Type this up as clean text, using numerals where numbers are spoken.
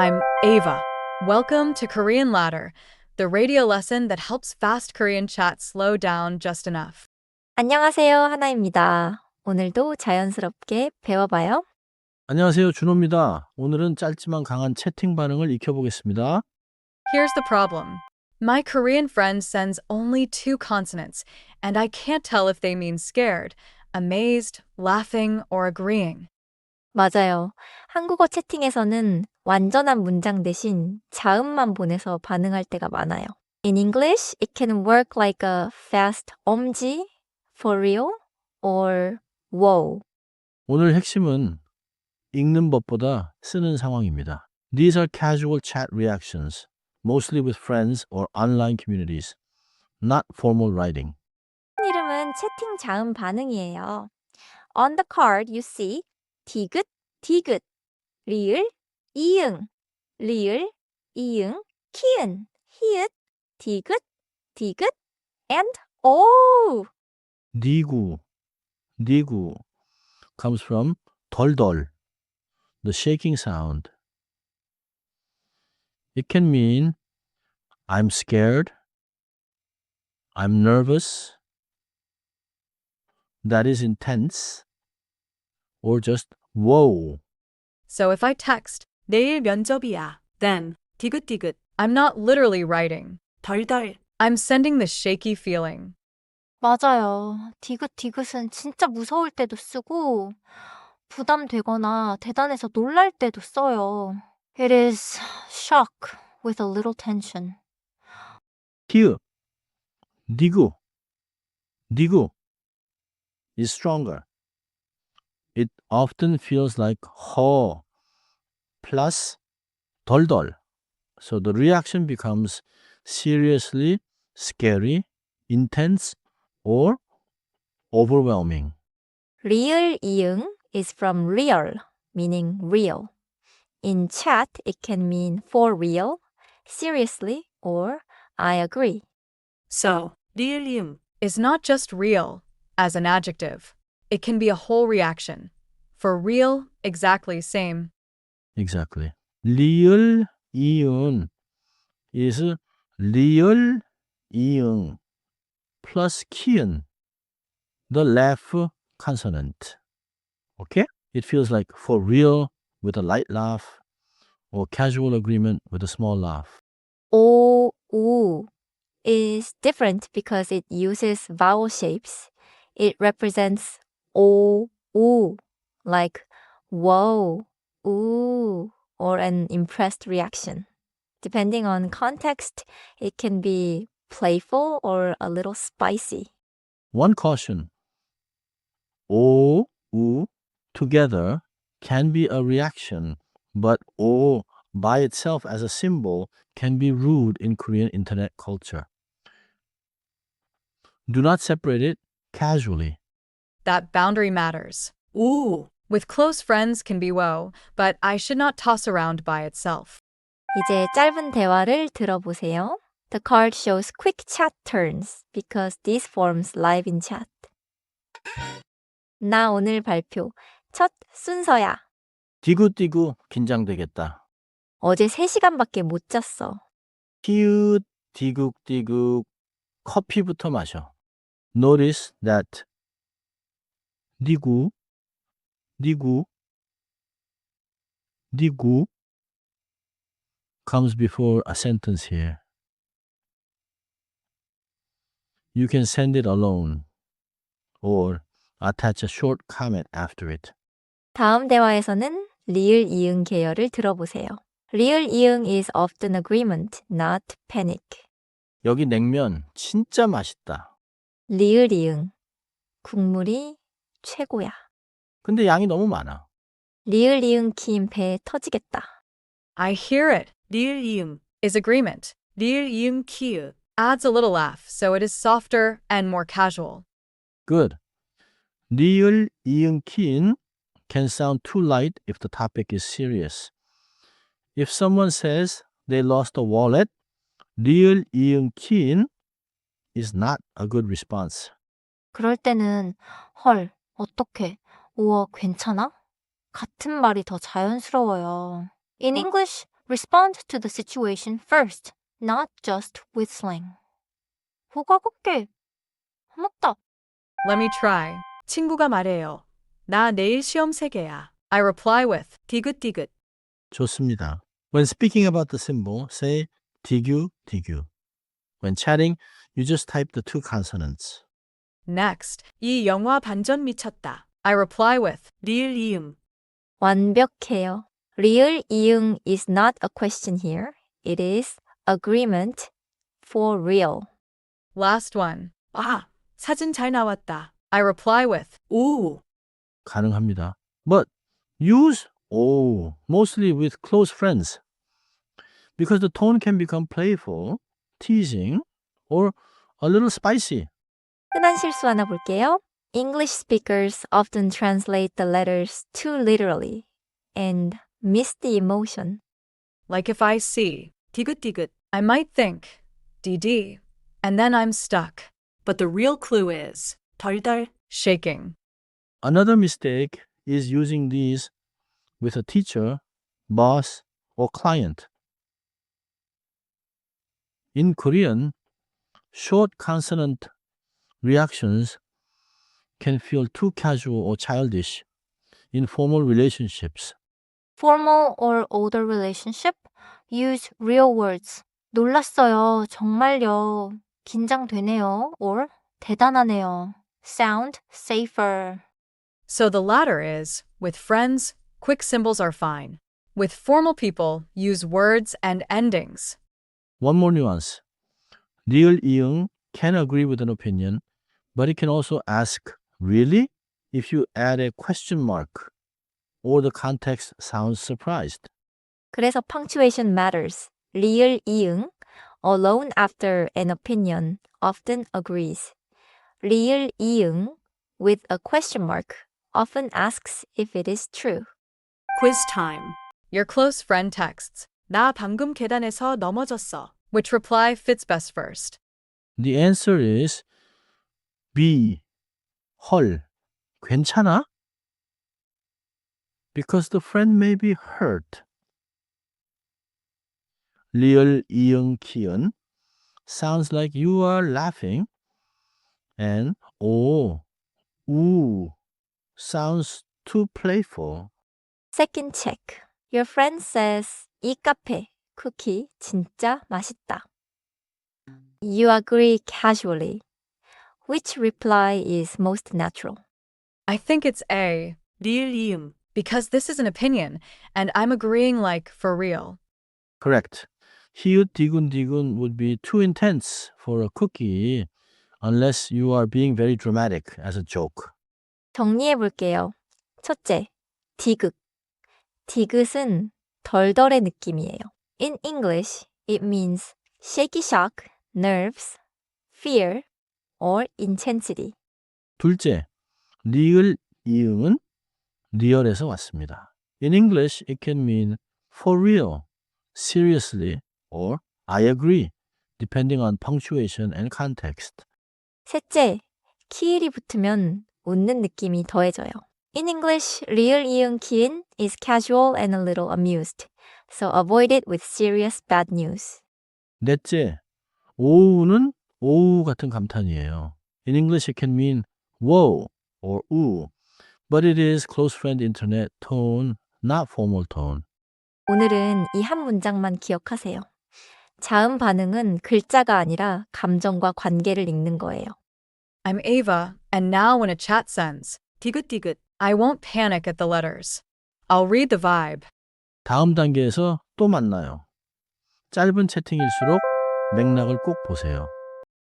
I'm Ava. Welcome to Korean Ladder, the radio lesson that helps fast Korean chat slow down just enough. 안녕하세요, 하나입니다. 오늘도 자연스럽게 배워봐요. 안녕하세요. 준호입니다. 오늘은 짧지만 강한 채팅 반응을 익혀보겠습니다. Here's the problem. My Korean friend sends only 2 consonants, and I can't tell if they mean scared, amazed, laughing, or agreeing. 맞아요. 한국어 채팅에서는 완전한 문장 대신 자음만 보내서 반응할 때가 많아요. In English, it can work like a fast 엄지, for real, or wow. 오늘 핵심은 읽는 법보다 쓰는 상황입니다. These are casual chat reactions, mostly with friends or online communities, not formal writing. 이름은 채팅 자음 반응이에요. On the card, you see 디귿, 디귿, 리을, 이응, 리을, 이응, 키은, 히읗, 디귿, 디귿, and 오. 니구 comes from 덜덜, the shaking sound. It can mean I'm scared, I'm nervous, that is intense, or just whoa. So if I text, 내일 면접이야, then 디귿디귿, I'm not literally writing. 덜덜. I'm sending the shaky feeling. 맞아요. 디귿디귿은 진짜 무서울 때도 쓰고 부담되거나 대단해서 놀랄 때도 써요. It is shock with a little tension. 히읗, 니구 is stronger. It often feels like 허 plus 덜덜. So the reaction becomes seriously scary, intense, or overwhelming. 리을 이응 is from real, meaning real. In chat, it can mean for real, seriously, or I agree. So, 리을이음 is not just real as an adjective. It can be a whole reaction. For real, exactly same. Exactly. 리을 이응 is 리을 이응 plus 키은, the laugh consonant. Okay? It feels like for real with a light laugh or casual agreement with a small laugh. 오, 우 is different because it uses vowel shapes. It represents 오, 우, like whoa, ooh, or an impressed reaction. Depending on context, it can be playful or a little spicy. One caution. 오, 우 together can be a reaction, but 오 by itself as a symbol can be rude in Korean internet culture. Do not separate it casually. That boundary matters. Ooh. With close friends can be woe, but I should not toss around by itself. 이제 짧은 대화를 들어보세요. The card shows quick chat turns because this forms live in chat. 나 오늘 발표. 첫 순서야. 디귿디귿 긴장되겠다. 어제 3시간밖에 못 잤어. 히읗 디귿디귿 커피부터 마셔. Notice that 니구 comes before a sentence here. You can send it alone or attach a short comment after it. 다음 대화에서는 리을 이응 계열을 들어보세요. 리을 이응 is often agreement, not panic. 여기 냉면 진짜 맛있다. 리을 이응 국물이 최고야. 근데 양이 너무 많아. 리을 이응 키임 배 터지겠다. I hear it. 리을이음 is agreement. 리을이음 키읔 adds a little laugh, so it is softer and more casual. Good. 리을 이응 키인 can sound too light if the topic is serious. If someone says they lost a wallet, 리을 이응 키인 is not a good response. 그럴 때는 헐, 어떡해. 우와, 괜찮아? 같은 말이 더 자연스러워요. In English, Respond to the situation first, not just with slang. 호가갑게. 맞다. Let me try. 친구가 말해요. 나 내일 시험 3개야. I reply with 디귿디귿. 좋습니다. When speaking about the symbol, say 디규, 디규. When chatting, you just type the two consonants. Next, 이 영화 반전 미쳤다. I reply with 리을 이음. 완벽해요. 리을 이응 is not a question here. It is agreement for real. Last one. 아, 사진 잘 나왔다. I reply with 오. 가능합니다. But use O mostly with close friends because the tone can become playful, teasing, or a little spicy. 흔한 실수 하나 볼게요. English speakers often translate the letters too literally and miss the emotion. Like if I see 디귿디귿, I might think DD, and then I'm stuck. But the real clue is 덜덜 shaking. Another mistake is using these with a teacher, boss, or client. In Korean, short consonant reactions can feel too casual or childish in formal relationships. Formal or older relationship, use real words. 놀랐어요. 정말요. 긴장되네요. Or 대단하네요. Sound safer. So the latter is, with friends, quick symbols are fine. With formal people, use words and endings. One more nuance. 리을 이응 can agree with an opinion, but it can also ask, really? If you add a question mark or the context sounds surprised. 그래서 punctuation matters. 리을 이응, alone after an opinion, often agrees. 리을 이응, with a question mark, often asks if it is true. Quiz time. Your close friend texts, 나 방금 계단에서 넘어졌어. Which reply fits best first? The answer is B. 헐, 괜찮아? Because the friend may be hurt. 리을 이응 키은 sounds like you are laughing, and 오, 우 sounds too playful. Second check. Your friend says, 이 카페, 쿠키 진짜 맛있다. You agree casually. Which reply is most natural? I think it's A. 리을 이음. Because this is an opinion, and I'm agreeing like for real. Correct. 히읗 디귿디귿 would be too intense for a cookie unless you are being very dramatic as a joke. 정리해 볼게요. 첫째, 디귿. 디귿은 덜덜의 느낌이에요. In English, it means shaky shock, nerves, fear, or intensity. 둘째, 리을 이응은 리얼에서 왔습니다. In English, it can mean for real, seriously, or I agree, depending on punctuation and context. 셋째, 키읔이 붙으면 웃는 느낌이 더해져요. In English, 리을 이응 키은 is casual and a little amused, so avoid it with serious bad news. 넷째, 오우는 오우 같은 감탄이에요. In English, it can mean whoa or ooh, but it is close friend internet tone, not formal tone. 오늘은 이 한 문장만 기억하세요. 자음 반응은 글자가 아니라 감정과 관계를 읽는 거예요. I'm Ava, and now when a chat sends 디귿디귿, I won't panic at the letters. I'll read the vibe. 다음 단계에서 또 만나요. 짧은 채팅일수록 맥락을 꼭 보세요.